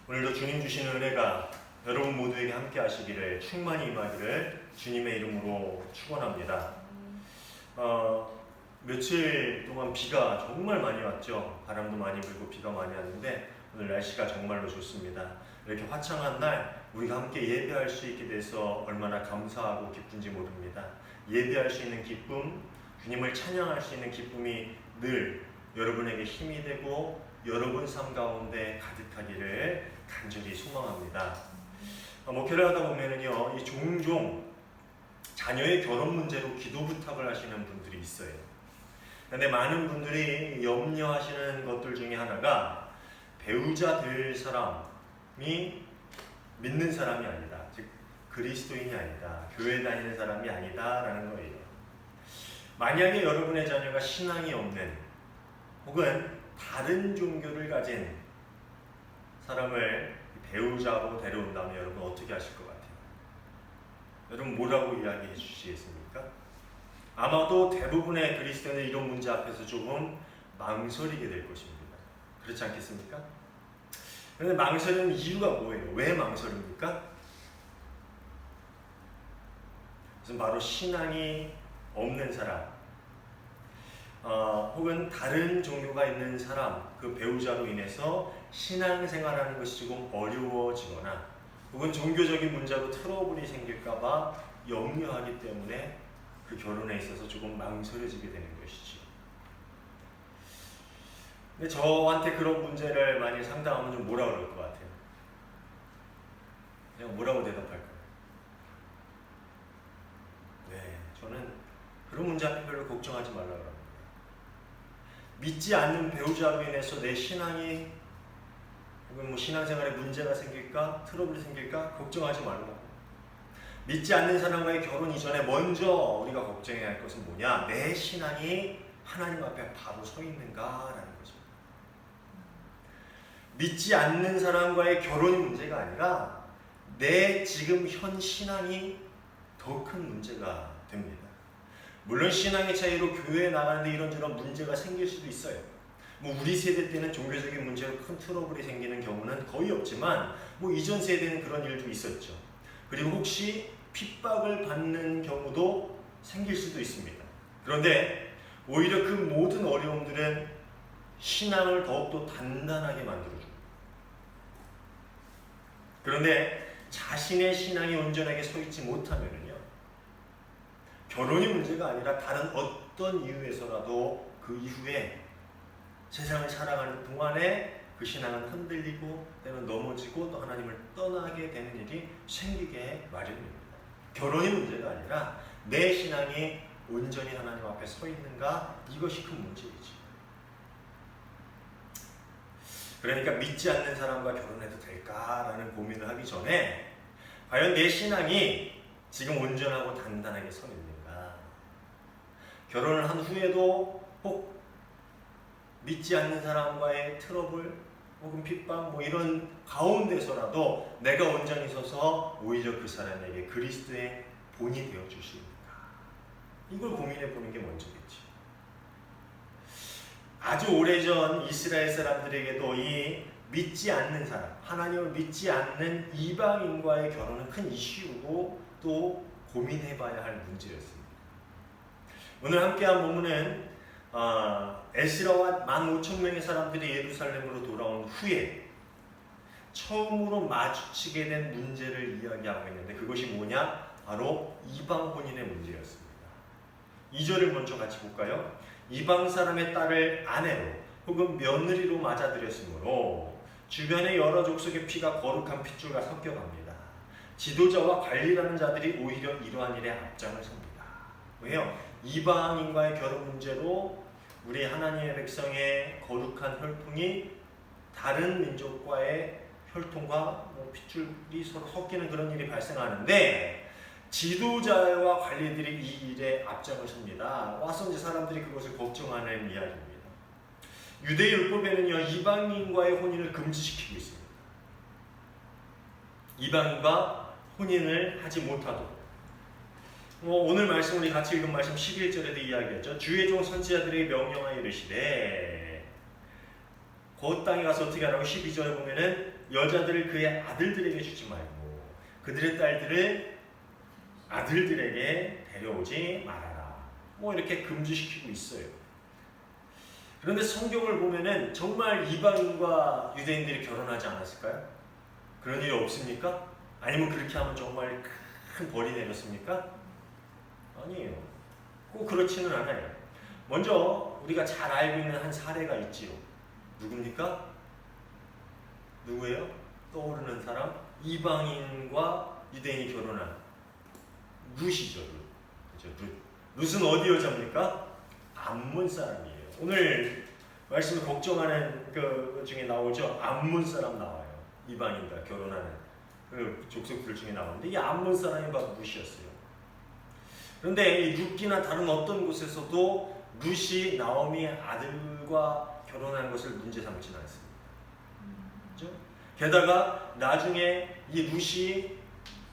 오늘도 주님 주시는 은혜가 여러분 모두에게 함께 하시기를 충만히 임하기를 주님의 이름으로 축원합니다. 며칠 동안 비가 정말 많이 왔죠. 바람도 많이 불고 비가 많이 왔는데 오늘 날씨가 정말로 좋습니다. 이렇게 화창한 날 우리가 함께 예배할 수 있게 돼서 얼마나 감사하고 기쁜지 모릅니다. 예배할 수 있는 기쁨, 주님을 찬양할 수 있는 기쁨이 늘 여러분에게 힘이 되고 여러분 삶 가운데 가득하기를 간절히 소망합니다. 목회를 하다 보면은요, 이 종종 자녀의 결혼 문제로 기도 부탁을 하시는 분들이 있어요. 근데 많은 분들이 염려하시는 것들 중에 하나가 배우자 될 사람이 믿는 사람이 아니다, 즉 그리스도인이 아니다, 교회 다니는 사람이 아니다라는 거예요. 만약에 여러분의 자녀가 신앙이 없는 혹은 다른 종교를 가진 사람을 배우자로 데려온다면 여러분 어떻게 하실 것 같아요? 여러분 뭐라고 이야기해 주시겠습니까? 아마도 대부분의 그리스도인은 이런 문제 앞에서 조금 망설이게 될 것입니다. 그렇지 않겠습니까? 그런데 망설이는 이유가 뭐예요? 왜 망설입니까? 그것은 바로 신앙이 없는 사람, 혹은 다른 종교가 있는 사람, 그 배우자로 인해서 신앙생활하는 것이 조금 어려워지거나 혹은 종교적인 문제로 트러블이 생길까봐 염려하기 때문에 그 결혼에 있어서 조금 망설여지게 되는 것이죠. 근데 저한테 그런 문제를 많이 상담하면 좀 뭐라 그럴 것 같아요? 그냥 뭐라고 대답할까요? 네, 저는 그런 문제 앞에 별로 걱정하지 말라고 합니다. 믿지 않는 배우자로 인해서 내 신앙이 혹은 신앙생활에 문제가 생길까? 트러블이 생길까? 걱정하지 말라고. 믿지 않는 사람과의 결혼 이전에 먼저 우리가 걱정해야 할 것은 뭐냐? 내 신앙이 하나님 앞에 바로 서 있는가라는 거죠. 믿지 않는 사람과의 결혼이 문제가 아니라 내 지금 현 신앙이 더 큰 문제가 됩니다. 물론 신앙의 차이로 교회에 나가는데 이런저런 문제가 생길 수도 있어요. 우리 세대 때는 종교적인 문제로 큰 트러블이 생기는 경우는 거의 없지만 이전 세대는 그런 일도 있었죠. 그리고 혹시 핍박을 받는 경우도 생길 수도 있습니다. 그런데 오히려 그 모든 어려움들은 신앙을 더욱더 단단하게 만들어줍니다. 그런데 자신의 신앙이 온전하게 서 있지 못하면요, 결혼이 문제가 아니라 다른 어떤 이유에서라도 그 이후에 세상을 살아가는 동안에 그 신앙은 흔들리고 때는 넘어지고 또 하나님을 떠나게 되는 일이 생기게 마련입니다. 결혼이 문제가 아니라 내 신앙이 온전히 하나님 앞에 서 있는가, 이것이 큰 문제이지. 그러니까 믿지 않는 사람과 결혼해도 될까라는 고민을 하기 전에 과연 내 신앙이 지금 온전하고 단단하게 서 있는가. 결혼을 한 후에도 혹 믿지 않는 사람과의 트러블 혹은 핍박 이런 가운데서라도 내가 온전히 서서 오히려 그 사람에게 그리스도의 본이 되어줄 수 있는가. 이걸 고민해 보는 게 먼저겠죠. 아주 오래전 이스라엘 사람들에게도 이 믿지 않는 사람, 하나님을 믿지 않는 이방인과의 결혼은 큰 이슈고 또 고민해봐야 할 문제였습니다. 오늘 함께한 본문은 에스라와 15,000명의 사람들이 예루살렘으로 돌아온 후에 처음으로 마주치게 된 문제를 이야기하고 있는데 그것이 뭐냐? 바로 이방 혼인의 문제였습니다. 2절을 먼저 같이 볼까요? 이방 사람의 딸을 아내로 혹은 며느리로 맞아들였으므로 주변의 여러 족속의 피가 거룩한 핏줄과 섞여갑니다. 지도자와 관리하는 자들이 오히려 이러한 일에 앞장을 섭니다. 왜요? 이방인과의 결혼 문제로 우리 하나님의 백성의 거룩한 혈통이 다른 민족과의 혈통과 핏줄이 서로 섞이는 그런 일이 발생하는데 지도자와 관리들이 이 일에 앞장을 섭니다. 와서 이제 사람들이 그것을 걱정하는 이야기입니다. 유대 율법에는요, 이방인과의 혼인을 금지시키고 있습니다. 이방인과 혼인을 하지 못하도록. 오늘 말씀 우리 같이 읽은 말씀 11절에도 이야기했죠. 주의 종 선지자들에게 명령하여 이르시되 그 땅에 가서 어떻게 하라고 12절에 보면은 여자들을 그의 아들들에게 주지 말고 그들의 딸들을 아들들에게 데려오지 말아라. 뭐 이렇게 금지시키고 있어요. 그런데 성경을 보면은 정말 이방인과 유대인들이 결혼하지 않았을까요? 그런 일이 없습니까? 아니면 그렇게 하면 정말 큰 벌이 내렸습니까? 아니에요. 꼭 그렇지는 않아요. 먼저 우리가 잘 알고 있는 한 사례가 있지요. 누굽니까? 누구예요? 떠오르는 사람? 이방인과 유대인이 결혼한 룻이죠. 룻은 어디 여자입니까? 암몬 사람이에요. 오늘 말씀을 걱정하는 그 중에 나오죠. 암몬 사람 나와요. 이방인과 결혼하는 그 족속들 중에 나오는데 이 암몬 사람이 바로 룻이었어요. 그런데 이 룻기나 다른 어떤 곳에서도 룻이 나오미 아들과 결혼한 것을 문제 삼지는 않습니다. 그렇죠? 게다가 나중에 이 룻이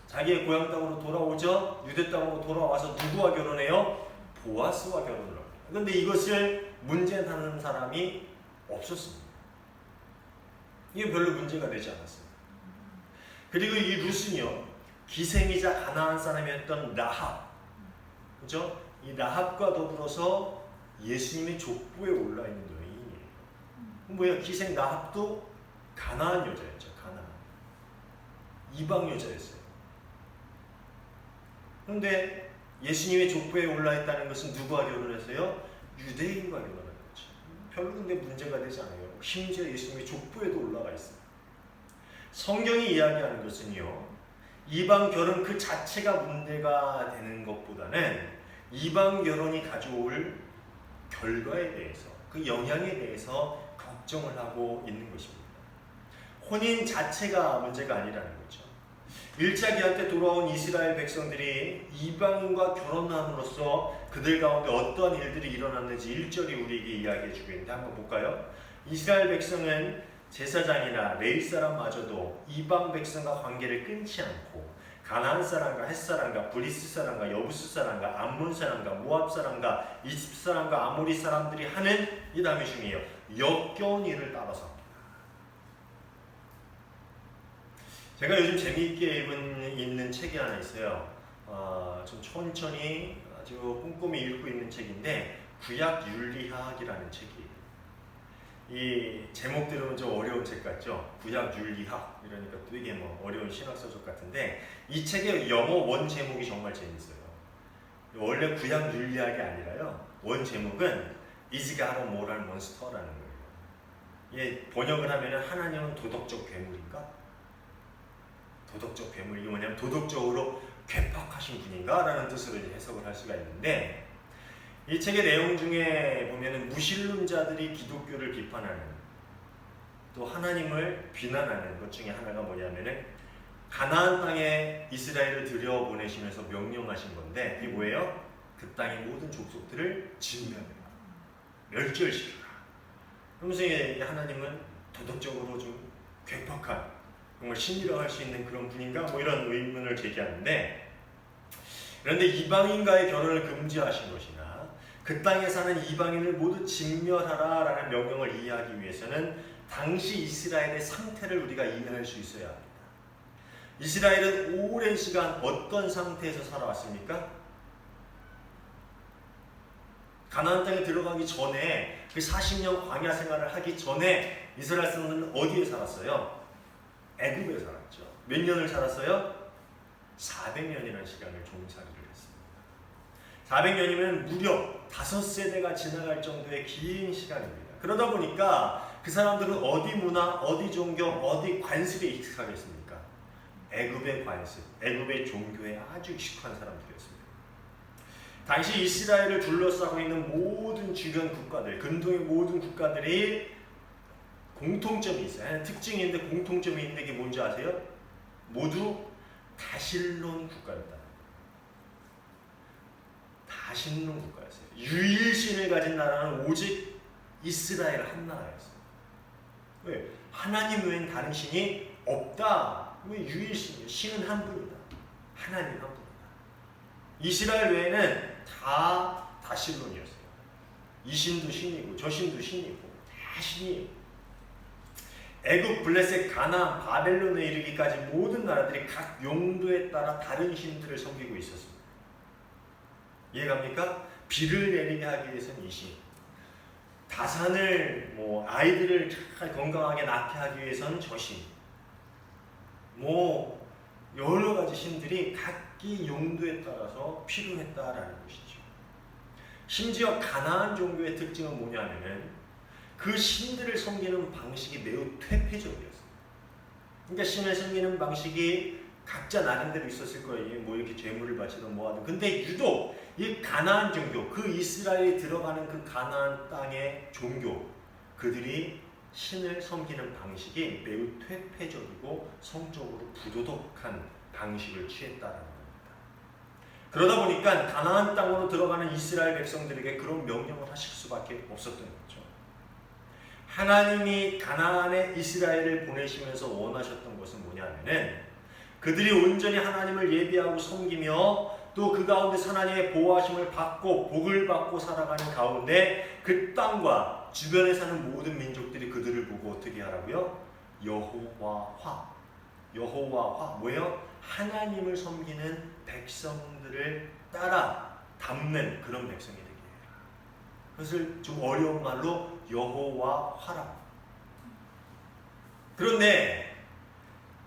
자기의 고향 땅으로 돌아오죠. 유대 땅으로 돌아와서 누구와 결혼해요? 보아스와 결혼을 합니다. 그런데 이것을 문제하는 사람이 없었습니다. 이게 별로 문제가 되지 않았습니다. 그리고 이 룻은요, 기생이자 가나안 사람이었던 라합, 그죠? 이 라합과 더불어서 예수님의 족보에 올라 있는 여인이에요. 뭐야? 기생 라합도 가나안 여자였죠. 가나안 이방 여자였어요. 그런데 예수님의 족보에 올라 있다는 것은 누구와 결혼해서요? 유대인과 결혼하는 거죠. 별로 근데 문제가 되지 않아요. 심지어 예수님의 족보에도 올라가 있습니다. 성경이 이야기하는 것은요, 이방 결혼 그 자체가 문제가 되는 것보다는 이방 결혼이 가져올 결과에 대해서, 그 영향에 대해서 걱정을 하고 있는 것입니다. 혼인 자체가 문제가 아니라는 거죠. 1차 기한 때 돌아온 이스라엘 백성들이 이방인과 결혼함으로써 그들 가운데 어떠한 일들이 일어났는지 1절이 우리에게 이야기해 주고 있는데 한번 볼까요? 이스라엘 백성은 제사장이나 레위 사람마저도 이방 백성과 관계를 끊지 않고 가나안 사람과 헷 사람과 브리스 사람과 여부스 사람과 암몬 사람과 모압 사람과 이집 사람과 아모리 사람들이 하는 이 다음에 중요해요. 역겨운 일을 따라서 합니다. 제가 요즘 재미있게 읽는 책이 하나 있어요. 좀 천천히 아주 꼼꼼히 읽고 있는 책인데 구약 윤리학이라는 책이에요. 이 제목 들으면 좀 어려운 책 같죠? 구약 윤리학 이러니까 되게 뭐 어려운 신학서적 같은데 이 책의 영어 원 제목이 정말 재밌어요. 원래 구약 윤리학이 아니라요. 원 제목은 Is God a moral monster라는 거예요. 예, 번역을 하면 하나님은 도덕적 괴물인가? 도덕적 괴물, 이게 뭐냐면 도덕적으로 괴팍하신 분인가? 라는 뜻으로 이제 해석을 할 수가 있는데 이 책의 내용 중에 보면은 무신론자들이 기독교를 비판하는 또 하나님을 비난하는 것 중에 하나가 뭐냐면은 가나안 땅에 이스라엘을 들여보내시면서 명령하신 건데 이게 뭐예요? 그 땅의 모든 족속들을 진멸해라, 멸절시켜라. 그러면서 하나님은 도덕적으로 좀 괴팍한 정말 신이라고 할 수 있는 그런 분인가? 뭐 이런 의문을 제기하는데 그런데 이방인과의 결혼을 금지하신 것이나 그 땅에 사는 이방인을 모두 진멸하라 라는 명령을 이해하기 위해서는 당시 이스라엘의 상태를 우리가 이해할 수 있어야 합니다. 이스라엘은 오랜 시간 어떤 상태에서 살아왔습니까? 가나안 땅에 들어가기 전에 그 40년 광야 생활을 하기 전에 이스라엘 사람들은 어디에 살았어요? 애굽에 살았죠. 몇 년을 살았어요? 400년이라는 시간을 종살이를 했습니다. 400년이면 무려 5세대가 지나갈 정도의 긴 시간입니다. 그러다 보니까 그 사람들은 어디 문화, 어디 종교, 어디 관습에 익숙하겠습니까? 애굽의 관습, 애굽의 종교에 아주 익숙한 사람들이었습니다. 당시 이스라엘을 둘러싸고 있는 모든 주변 국가들, 근동의 모든 국가들이 공통점이 있어요. 특징인데 공통점이 있는 게 뭔지 아세요? 모두 다실론 국가였다. 다실론 국가였어요. 유일신을 가진 나라는 오직 이스라엘 한 나라였어요. 왜? 하나님 외엔 다른 신이 없다. 왜 유일신이에요? 신은 한 분이다. 하나님 한 분이다. 이스라엘 외에는 다 다실론이었어요. 이 신도 신이고 저 신도 신이고 다 신이에요. 애굽, 블레셋, 가나안, 바벨론에 이르기까지 모든 나라들이 각 용도에 따라 다른 신들을 섬기고 있었습니다. 이해갑니까? 비를 내리게 하기 위해서는 이 신, 다산을 아이들을 잘 건강하게 낳게 하기 위해서는 저 신, 여러 가지 신들이 각기 용도에 따라서 필요했다라는 것이죠. 심지어 가나안 종교의 특징은 뭐냐면은 그 신들을 섬기는 방식이 매우 퇴폐적이었어요. 그러니까 신을 섬기는 방식이 각자 나름대로 있었을 거예요. 이렇게 제물을 바치든 뭐하든. 근데 유독 이 가나안 종교, 그 이스라엘이 들어가는 그 가나안 땅의 종교, 그들이 신을 섬기는 방식이 매우 퇴폐적이고 성적으로 부도덕한 방식을 취했다는 겁니다. 그러다 보니까 가나안 땅으로 들어가는 이스라엘 백성들에게 그런 명령을 하실 수밖에 없었던 거죠. 하나님이 가나안에 이스라엘을 보내시면서 원하셨던 것은 뭐냐면은 그들이 온전히 하나님을 예비하고 섬기며 또 그 가운데 하나님의 보호하심을 받고 복을 받고 살아가는 가운데 그 땅과 주변에 사는 모든 민족들이 그들을 보고 어떻게 하라고요? 여호와화. 여호와화 뭐예요? 하나님을 섬기는 백성들을 따라 담는 그런 백성이 되게 해요. 그것을 좀 어려운 말로 여호와화라. 그런데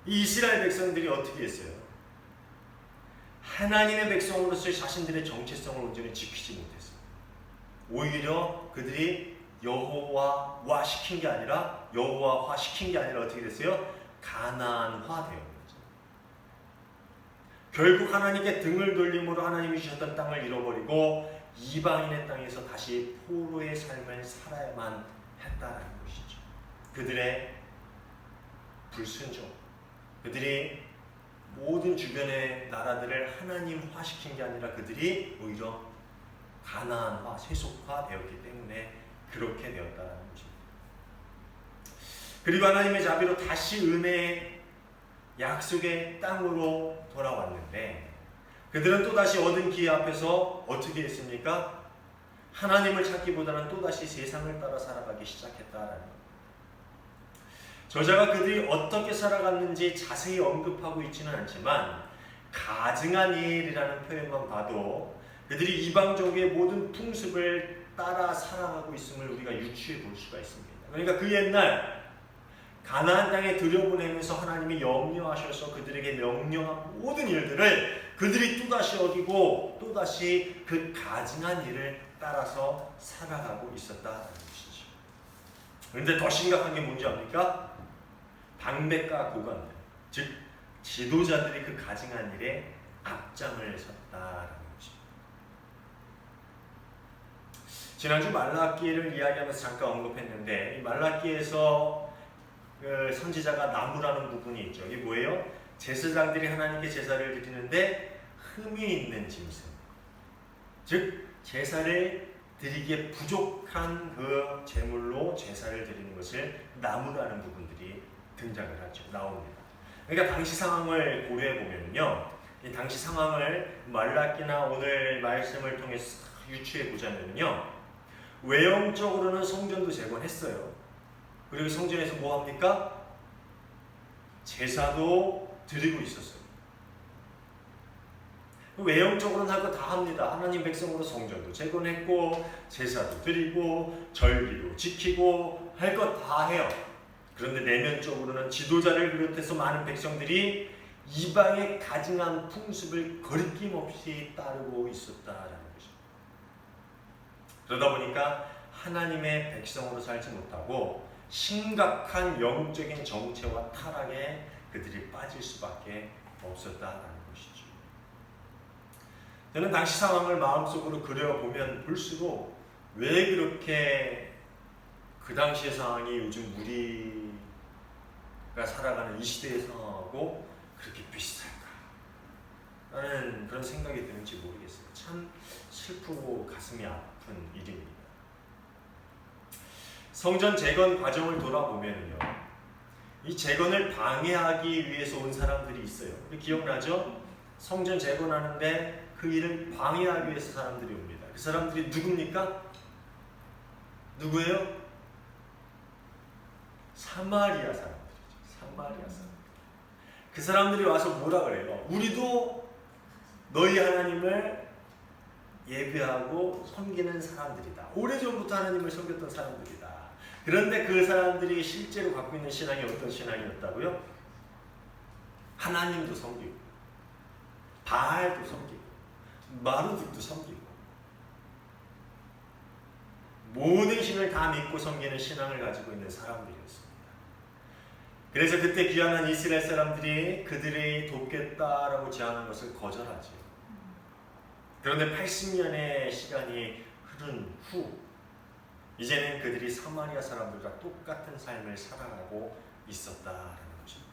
이 이스라엘 백성들이 어떻게 했어요? 하나님의 백성으로서의 자신들의 정체성을 온전히 지키지 못했어요. 오히려 그들이 여호와와 시킨 게 아니라 여호와화 시킨 게 아니라 어떻게 됐어요? 가나안화 되어 있죠. 결국 하나님께 등을 돌림으로 하나님이 주셨던 땅을 잃어버리고 이방인의 땅에서 다시 포로의 삶을 살아야만 했다라는 것이죠. 그들의 불순종, 그들이 모든 주변의 나라들을 하나님화시킨 게 아니라 그들이 오히려 가나안화, 세속화 되었기 때문에 그렇게 되었다는 것입니다. 그리고 하나님의 자비로 다시 은혜의 약속의 땅으로 돌아왔는데 그들은 또다시 얻은 기회 앞에서 어떻게 했습니까? 하나님을 찾기보다는 또다시 세상을 따라 살아가기 시작했다라는 겁니다. 저자가 그들이 어떻게 살아갔는지 자세히 언급하고 있지는 않지만 가증한 일이라는 표현만 봐도 그들이 이방족의 모든 풍습을 따라 살아가고 있음을 우리가 유추해 볼 수가 있습니다. 그러니까 그 옛날 가나안 땅에 들여보내면서 하나님이 염려하셔서 그들에게 명령한 모든 일들을 그들이 또다시 어기고 또다시 그 가증한 일을 따라서 살아가고 있었다는 것이죠. 그런데 더 심각한 게 뭔지 압니까? 방백과 고관들, 즉 지도자들이 그 가증한 일에 앞장을 섰다라는 것입니다. 지난주 말라기를 이야기하면서 잠깐 언급했는데 이 말라기에서 그 선지자가 나무라는 부분이 있죠. 이게 뭐예요? 제사장들이 하나님께 제사를 드리는데 흠이 있는 짐승, 즉 제사를 드리기에 부족한 그 제물로 제사를 드리는 것을 나무라는 부분들이 등장을 하죠. 나옵니다. 그러니까 당시 상황을 고려해 보면요, 이 당시 상황을 말라기나 오늘 말씀을 통해서 유추해 보자면요, 외형적으로는 성전도 재건했어요. 그리고 성전에서 뭐 합니까? 제사도 드리고 있었어요. 외형적으로는 할 거 다 합니다. 하나님 백성으로 성전도 재건했고 제사도 드리고 절기도 지키고 할 거 다 해요. 그런데 내면적으로는 지도자를 비롯해서 많은 백성들이 이방의 가증한 풍습을 거리낌 없이 따르고 있었다라는 것입니다. 그러다 보니까 하나님의 백성으로 살지 못하고 심각한 영적인 정체와 타락에 그들이 빠질 수밖에 없었다라는 것이죠. 저는 당시 상황을 마음속으로 그려보면 볼수록 왜 그렇게 그 당시의 상황이 요즘 우리가 살아가는 이 시대의 상황하고 그렇게 비슷할까? 라는 그런 생각이 드는지 모르겠어요. 참 슬프고 가슴이 아픈 일입니다. 성전 재건 과정을 돌아보면요, 이 재건을 방해하기 위해서 온 사람들이 있어요. 기억나죠? 성전 재건하는데 그 일을 방해하기 위해서 사람들이 옵니다. 그 사람들이 누굽니까? 누구예요? 사마리아 사람들이죠. 사마리아 사람. 그 사람들이 와서 뭐라 그래요? 우리도 너희 하나님을 예배하고 섬기는 사람들이다. 오래전부터 하나님을 섬겼던 사람들이다. 그런데 그 사람들이 실제로 갖고 있는 신앙이 어떤 신앙이었다고요? 하나님도 섬기고 바알도 섬기고 마루드도 섬기고 모든 신을 다 믿고 섬기는 신앙을 가지고 있는 사람들이었습니다. 그래서 그때 귀환한 이스라엘 사람들이 그들이 돕겠다라고 제안한 것을 거절하죠. 그런데 80년의 시간이 흐른 후 이제는 그들이 사마리아 사람들과 똑같은 삶을 살아가고 있었다라는 것입니다.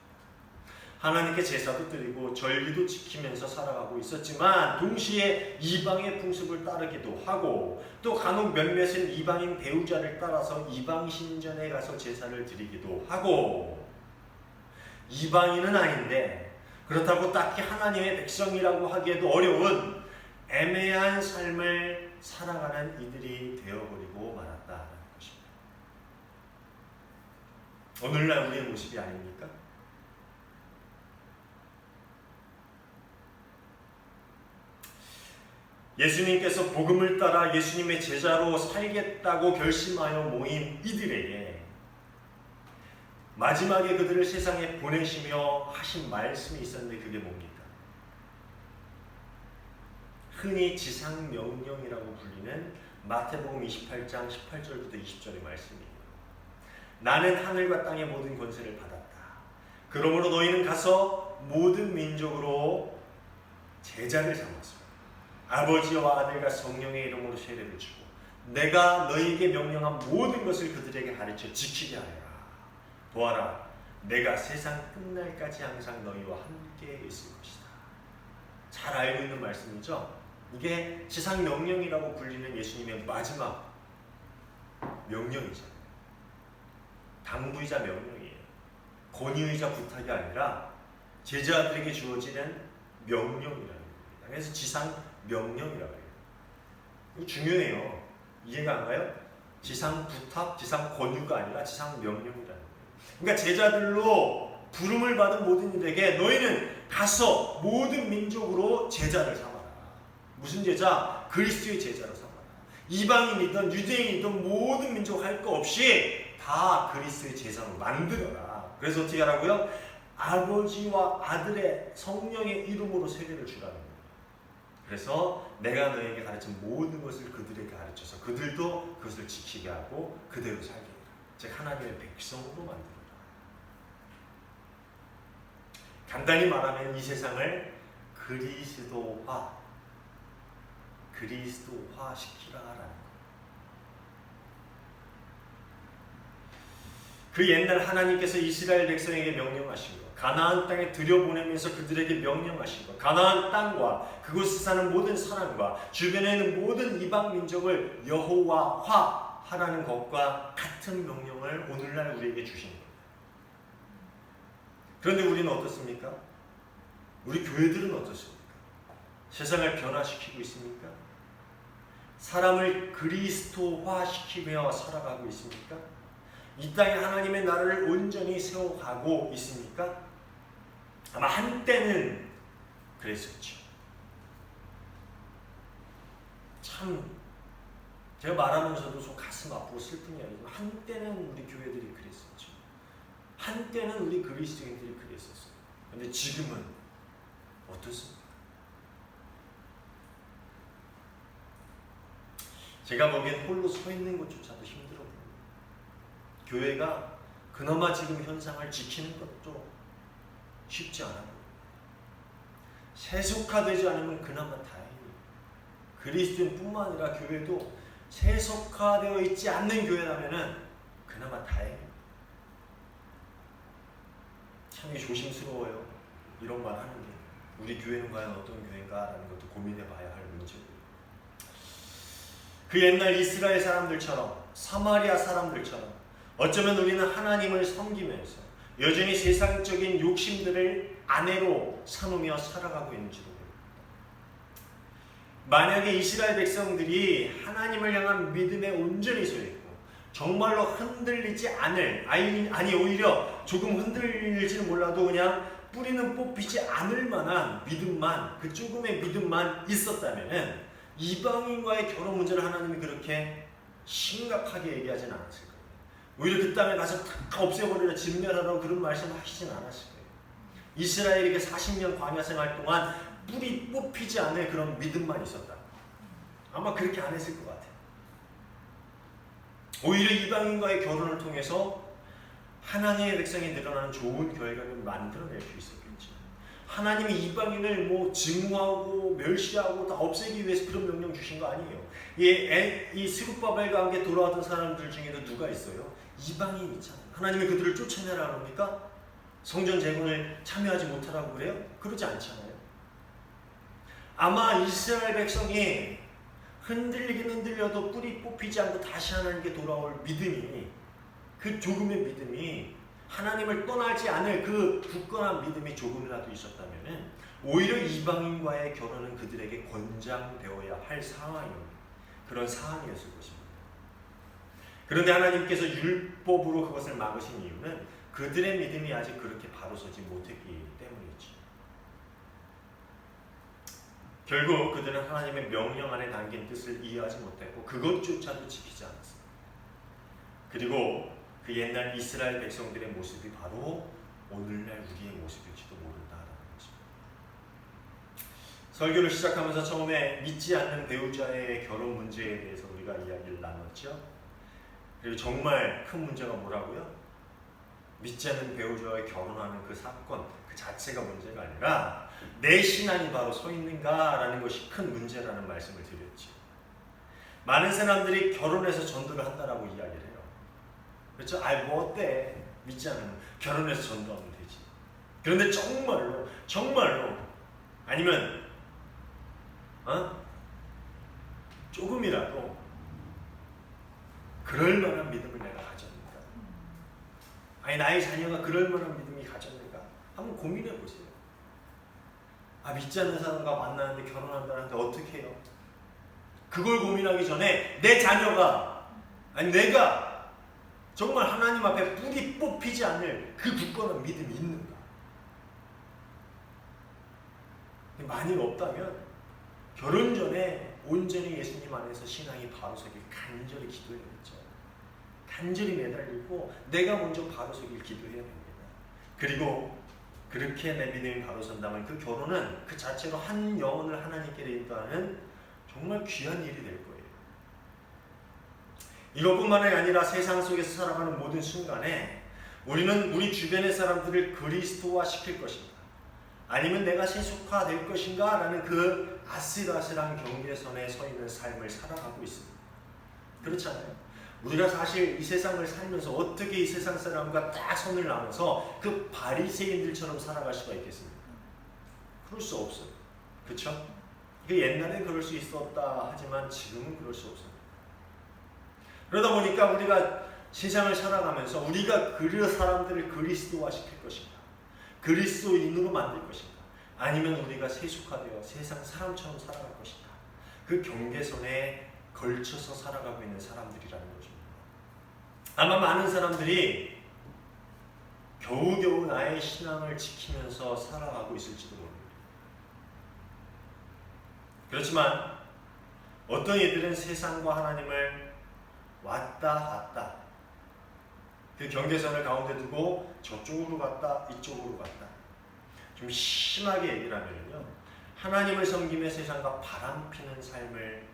하나님께 제사도 드리고 절기도 지키면서 살아가고 있었지만 동시에 이방의 풍습을 따르기도 하고 또 간혹 몇몇은 이방인 배우자를 따라서 이방 신전에 가서 제사를 드리기도 하고 이방인은 아닌데 그렇다고 딱히 하나님의 백성이라고 하기에도 어려운 애매한 삶을 살아가는 이들이 되어버리고 말았다는 것입니다. 오늘날 우리의 모습이 아닙니까? 예수님께서 복음을 따라 예수님의 제자로 살겠다고 결심하여 모인 이들에게 마지막에 그들을 세상에 보내시며 하신 말씀이 있었는데 그게 뭡니까? 흔히 지상명령이라고 불리는 마태복음 28장 18절부터 20절의 말씀이에요. 나는 하늘과 땅의 모든 권세를 받았다. 그러므로 너희는 가서 모든 민족으로 제자를 삼았소. 아버지와 아들과 성령의 이름으로 세례를 주고 내가 너희에게 명령한 모든 것을 그들에게 가르쳐 지키게 하여라. 보아라, 내가 세상 끝날까지 항상 너희와 함께 있을 것이다. 잘 알고 있는 말씀이죠? 이게 지상 명령이라고 불리는 예수님의 마지막 명령이잖아요. 당부이자 명령이에요. 권유이자 부탁이 아니라 제자들에게 주어지는 명령이라는 겁니다. 그래서 지상 명령이라고 해요. 이거 중요해요. 이해가 안 가요? 지상 부탁, 지상 권유가 아니라 지상 명령이라는 거예요. 그러니까 제자들로 부름을 받은 모든 이들에게 너희는 가서 모든 민족으로 제자를 삼아라. 무슨 제자? 그리스도의 제자로 삼아라. 이방인이든 유대인이든 모든 민족 할 거 없이 다 그리스도의 제자로 만들어라. 그래서 어떻게 하라고요? 아버지와 아들의 성령의 이름으로 세례를 주라는 거예요. 그래서 내가 너에게 가르친 모든 것을 그들에게 가르쳐서 그들도 그것을 지키게 하고 그대로 살게 해라. 즉 하나님의 백성으로 만들어라. 간단히 말하면 이 세상을 그리스도화 시키라라는 거예요. 그 옛날 하나님께서 이스라엘 백성에게 명령하신 것, 가나안 땅에 들여보내면서 그들에게 명령하신 것, 가나안 땅과 그곳에 사는 모든 사람과 주변에 있는 모든 이방 민족을 여호와화하라는 것과 같은 명령을 오늘날 우리에게 주신 거예요. 그런데 우리는 어떻습니까? 우리 교회들은 어떻습니까? 세상을 변화시키고 있습니까? 사람을 그리스도화시키며 살아가고 있습니까? 이 땅에 하나님의 나라를 온전히 세워가고 있습니까? 아마 한때는 그랬었죠. 참 제가 말하면서도 좀 가슴 아프고 슬픈 이야기지만 한때는 우리 교회들이 그랬었죠. 한때는 우리 그리스도인들이 그랬었어요. 그런데 지금은 어떻습니까? 제가 보기엔 홀로 서 있는 것조차도 힘들어 보여요. 교회가 그나마 지금 현상을 지키는 것도 쉽지 않아 보여요. 세속화되지 않으면 그나마 다행이에요. 그리스도인뿐만 아니라 교회도 세속화되어 있지 않는 교회라면은 그나마 다행이에요. 참 조심스러워요. 이런 말 하는 게. 우리 교회는 과연 어떤 교회인가라는 것도 고민해 봐야 할 문제고요. 그 옛날 이스라엘 사람들처럼 사마리아 사람들처럼 어쩌면 우리는 하나님을 섬기면서 여전히 세상적인 욕심들을 아내로 삼으며 살아가고 있는지도 모릅니다. 만약에 이스라엘 백성들이 하나님을 향한 믿음에 온전히 서 있고 정말로 흔들리지 않을, 아니 오히려 조금 흔들릴지는 몰라도 그냥 뿌리는 뽑히지 않을 만한 믿음만, 그 조금의 믿음만 있었다면은 이방인과의 결혼 문제를 하나님이 그렇게 심각하게 얘기하진 않았을 거예요. 오히려 그 땅에 가서 다 없애버리라, 진멸하라고 그런 말씀 하시진 않았을 거예요. 이스라엘에게 40년 광야 생활 동안 뿌리 뽑히지 않을 그런 믿음만 있었다. 아마 그렇게 안 했을 것 같아요. 오히려 이방인과의 결혼을 통해서 하나님의 백성이 늘어나는 좋은 결과를 만들어낼 수 있었겠죠. 하나님이 이방인을 뭐 증오하고 멸시하고 다 없애기 위해서 그런 명령 주신 거 아니에요. 이 스룹바벨과 함께 돌아왔던 사람들 중에도 누가 있어요? 이방인 있잖아요. 하나님이 그들을 쫓아내라 합니까? 성전 재건을 참여하지 못하라고 그래요? 그러지 않잖아요. 아마 이스라엘 백성이 흔들리긴 흔들려도 뿌리 뽑히지 않고 다시 하나님께 돌아올 믿음이, 그 조금의 믿음이, 하나님을 떠나지 않을 그 굳건한 믿음이 조금이라도 있었다면 오히려 이방인과의 결혼은 그들에게 권장되어야 할 그런 상황이었을 것입니다. 그런데 하나님께서 율법으로 그것을 막으신 이유는 그들의 믿음이 아직 그렇게 바로 서지 못했기 때문이죠. 결국 그들은 하나님의 명령 안에 담긴 뜻을 이해하지 못했고 그것조차도 지키지 않았습니다. 그리고 그 옛날 이스라엘 백성들의 모습이 바로 오늘날 우리의 모습일지도 모른다라는 것입니다. 설교를 시작하면서 처음에 믿지 않는 배우자의 결혼 문제에 대해서 우리가 이야기를 나눴죠. 그리고 정말 큰 문제가 뭐라고요? 믿지 않는 배우자와 결혼하는 그 사건 그 자체가 문제가 아니라 내 신앙이 바로 서 있는가라는 것이 큰 문제라는 말씀을 드렸죠. 많은 사람들이 결혼해서 전도를 한다라고 이야기를 해요. 그렇죠? 뭐 어때? 믿지 않으면 결혼해서 전도하면 되지. 그런데 정말로 아니면 조금이라도 그럴 만한 믿음을 내가 가졌는가? 아니 나의 자녀가 그럴 만한 믿음이 가졌는가? 한번 고민해 보세요. 믿지 않는 사람과 만나는데 결혼한다는데 어떻게 해요? 그걸 고민하기 전에 내 자녀가 내가 정말 하나님 앞에 뿌리 뽑히지 않을 그 굳건한 믿음이 있는가? 만일 없다면 결혼 전에 온전히 예수님 안에서 신앙이 바로 서길 간절히 기도해야겠죠. 간절히 매달리고 내가 먼저 바로 서길 기도해야 됩니다. 그리고 그렇게 내 믿음이 바로 선다면 그 결혼은 그 자체로 한 영혼을 하나님께 인도하는 정말 귀한 일이 될 거예요. 이것뿐만이 아니라 세상 속에서 살아가는 모든 순간에 우리는 우리 주변의 사람들을 그리스도화 시킬 것인가? 아니면 내가 세속화될 것인가? 라는 그 아슬아슬한 경계선에 서 있는 삶을 살아가고 있습니다. 그렇잖아요. 우리가 사실 이 세상을 살면서 어떻게 이 세상 사람과 딱 선을 나눠서 그 바리새인들처럼 살아갈 수가 있겠습니까? 그럴 수 없어요. 그렇죠? 옛날에 그럴 수 있었다 하지만 지금은 그럴 수 없습니다. 그러다 보니까 우리가 세상을 살아가면서 우리가 그 사람들을 그리스도화 시킬 것인가? 그리스도인으로 만들 것인가? 아니면 우리가 세속화되어 세상 사람처럼 살아갈 것인가? 그 경계선에 걸쳐서 살아가고 있는 사람들이라는 것입니다. 아마 많은 사람들이 겨우겨우 나의 신앙을 지키면서 살아가고 있을지도 모릅니다. 그렇지만 어떤 이들은 세상과 하나님을 왔다 갔다 그 경계선을 가운데 두고 저쪽으로 갔다 이쪽으로 갔다 좀 심하게 얘기를 하면요 하나님을 섬기며 세상과 바람피는 삶을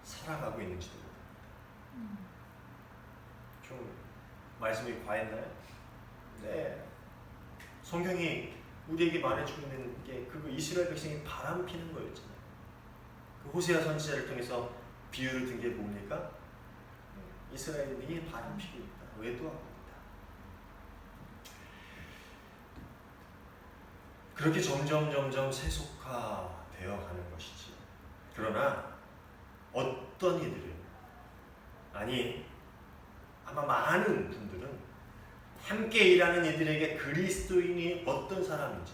살아가고 있는지도 모릅니다. 좀 말씀이 과했나요? 네. 성경이 우리에게 말해주고 있는 게 그거 이스라엘 백성이 바람피는 거였잖아요. 그 호세아 선지자를 통해서 비유를 든 게 뭡니까? 이스라엘이 바람피고 있다. 외도하고 있다. 그렇게 점점 세속화되어 가는 것이지. 그러나 어떤 이들은 아마 많은 분들은 함께 일하는 이들에게 그리스도인이 어떤 사람인지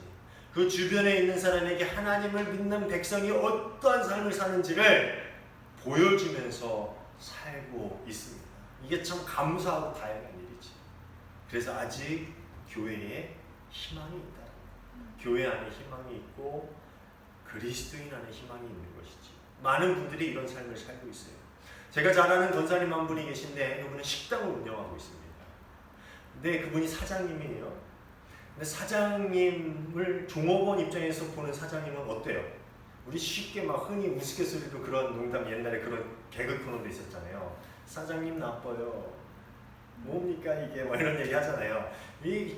그 주변에 있는 사람에게 하나님을 믿는 백성이 어떠한 삶을 사는지를 보여주면서 살고 있습니다. 이게 참 감사하고 다양한 일이지. 그래서 아직 교회에 희망이 있다. 교회 안에 희망이 있고 그리스도인 안에 희망이 있는 것이지. 많은 분들이 이런 삶을 살고 있어요. 제가 잘 아는 권사님 한 분이 계신데 그분은 식당을 운영하고 있습니다. 근데 그분이 사장님이에요. 근데 사장님을 종업원 입장에서 보는 사장님은 어때요? 우리 쉽게 막 흔히 우스갯소리로 그런 농담, 옛날에 그런 개그 코너도 있었잖아요. 사장님 나빠요. 뭡니까 이게? 뭐 이런 얘기 하잖아요. 이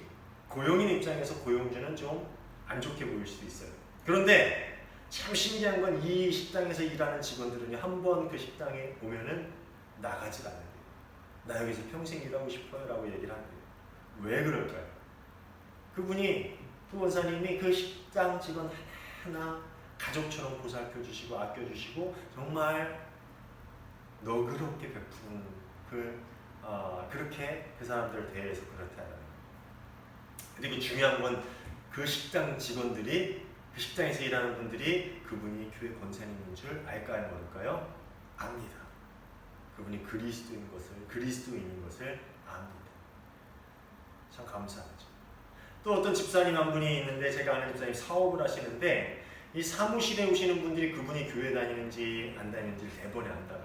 고용인 입장에서 고용주는 좀 안 좋게 보일 수도 있어요. 그런데 참 신기한 건 이 식당에서 일하는 직원들은 한 번 그 식당에 오면은 나가질 않아요. 나 여기서 평생 일하고 싶어요 라고 얘기를 한대요. 왜 그럴까요? 그분이, 그 원사님이 그 식당 직원 하나하나 가족처럼 보살펴 주시고 아껴 주시고 정말 너그럽게 베푸는 그렇게 그 사람들 대해서 그렇다는. 그리고 중요한 건 그 식당 직원들이, 그 식당에서 일하는 분들이 그분이 교회 권사님인 줄 알까요, 모를까요? 압니다. 그분이 그리스도인 것을 압니다. 참 감사하죠. 또 어떤 집사님 한 분이 있는데, 제가 아는 집사님 사업을 하시는데 이 사무실에 오시는 분들이 그분이 교회 다니는지 안 다니는지 대번에 안다고.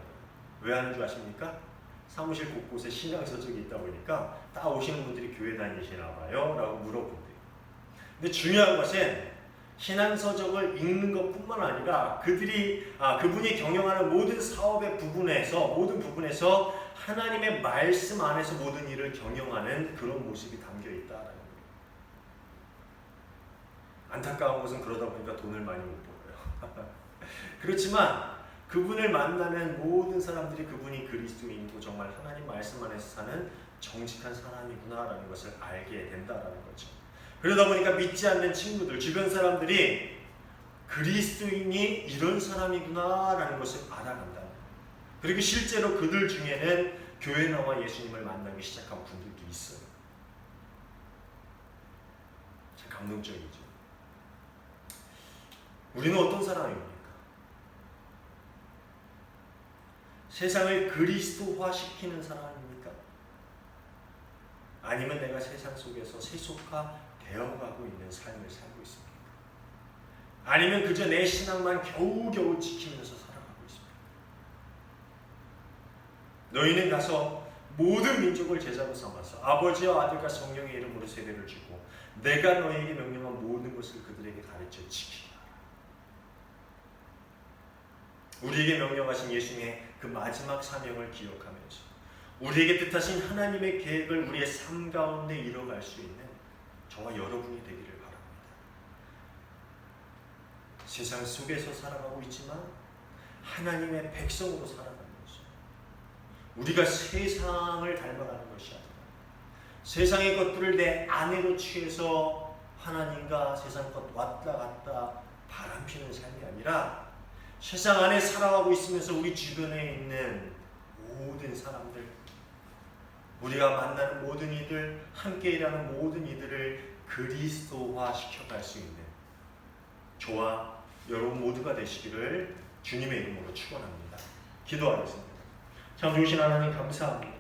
왜 하는 줄 아십니까? 사무실 곳곳에 신앙서적이 있다 보니까 다 오시는 분들이 교회 다니시나 봐요 라고 물어본대요. 근데 중요한 것은 신앙서적을 읽는 것뿐만 아니라 그분이 경영하는 모든 사업의 모든 부분에서 하나님의 말씀 안에서 모든 일을 경영하는 그런 모습이 담겨 있다라는 거예요. 안타까운 것은 그러다 보니까 돈을 많이 못 벌어요. 그렇지만 그분을 만나는 모든 사람들이 그분이 그리스도인이고 정말 하나님 말씀 안에서 사는 정직한 사람이구나라는 것을 알게 된다라는 거죠. 그러다 보니까 믿지 않는 친구들, 주변 사람들이 그리스도인이 이런 사람이구나라는 것을 알아간다. 그리고 실제로 그들 중에는 교회 나와 예수님을 만나기 시작한 분들도 있어요. 참 감동적이죠. 우리는 어떤 사람입니까? 세상을 그리스도화시키는 사람입니까? 아니면 내가 세상 속에서 세속화되어가고 있는 삶을 살고 있습니까? 아니면 그저 내 신앙만 겨우겨우 지키면서 살아가고 있습니까? 너희는 가서 모든 민족을 제자로 삼아서 아버지와 아들과 성령의 이름으로 세례를 주고 내가 너희에게 명령한 모든 것을 그들에게 가르쳐 지키라. 우리에게 명령하신 예수님의 그 마지막 사명을 기억하면서 우리에게 뜻하신 하나님의 계획을 우리의 삶 가운데 이뤄갈 수 있는 저와 여러분이 되기를 바랍니다. 세상 속에서 살아가고 있지만 하나님의 백성으로 살아가면서 우리가 세상을 닮아가는 것이 아니라 세상의 것들을 내 안으로 취해서 하나님과 세상 것 왔다 갔다 바람피는 삶이 아니라 세상 안에 살아가고 있으면서 우리 주변에 있는 모든 사람들, 우리가 만나는 모든 이들, 함께 일하는 모든 이들을 그리스도화 시켜갈 수 있는 저와 여러분 모두가 되시기를 주님의 이름으로 축원합니다. 기도하겠습니다. 참 좋으신 하나님 감사합니다.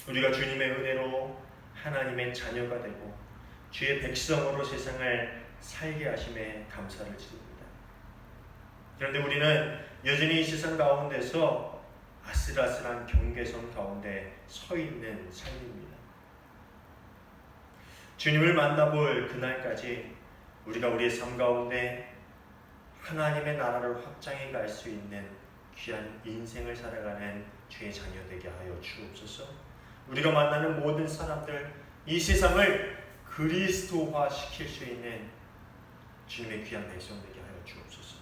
우리가 주님의 은혜로 하나님의 자녀가 되고 주의 백성으로 세상을 살게 하심에 감사를 드립니다. 그런데 우리는 여전히 이 세상 가운데서 아슬아슬한 경계선 가운데 서 있는 삶입니다. 주님을 만나볼 그날까지 우리가 우리의 삶 가운데 하나님의 나라를 확장해 갈 수 있는 귀한 인생을 살아가는 주의 자녀 되게 하여 주옵소서. 우리가 만나는 모든 사람들, 이 세상을 그리스도화 시킬 수 있는 주님의 귀한 백성 되게 하여 주옵소서.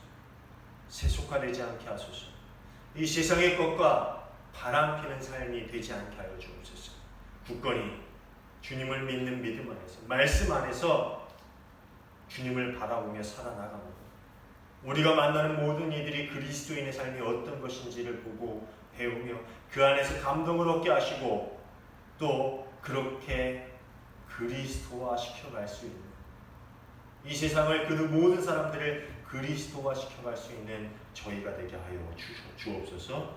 세속화되지 않게 하소서. 이 세상의 것과 바람피는 삶이 되지 않게 하여 주옵소서. 굳건히 주님을 믿는 믿음 안에서, 말씀 안에서 주님을 바라보며 살아나가고 우리가 만나는 모든 이들이 그리스도인의 삶이 어떤 것인지를 보고 배우며 그 안에서 감동을 얻게 하시고 또 그렇게 그리스도화 시켜갈 수 있는, 이 세상을 그 모든 사람들을 그리스도화 시켜갈 수 있는 저희가 되게 하여 주옵소서.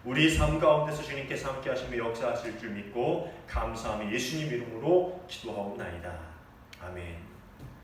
우리 삶 가운데서 주님께서 함께 하시며 역사하실 줄 믿고 감사하며 예수님 이름으로 기도하옵나이다. 아멘.